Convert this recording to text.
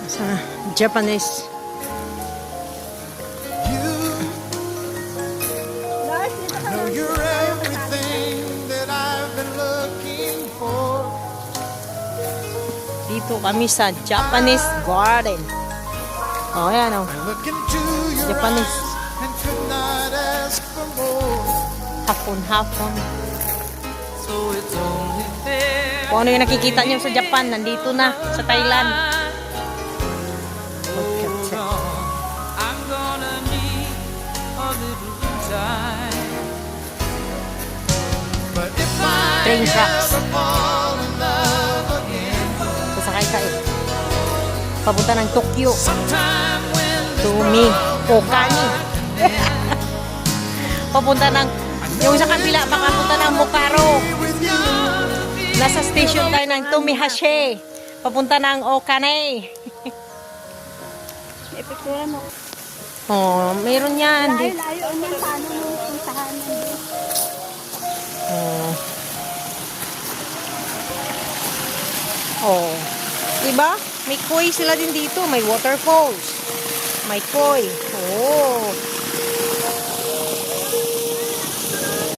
Sa Japanese. know you're everything that I've been looking for. Dito kami sa Japanese Garden. Oh, ayan oh. I look into your Japanese. eyes and could not ask for more. Hapon-hapon. So it's only fair. Kung ano yung nakikita nyo sa Japan, nandito na sa Thailand. I'm gonna need a little time. But if I Train tracks. ever fall in love again, Sasakay ka eh. Papunta ng Tokyo. sometime when this Tumi. Okani. Papunta ng, yung sa kabila, makapunta ng Mokaro. with you, Nasa station tayo ng Tomihashi. Papunta ng Okane. Epektura mo. Oh, meron yan. Layo-layo naman paano mo puntahan mo. Oh. Oh. Diba? May koi sila din dito. May waterfalls. May koi. Oh.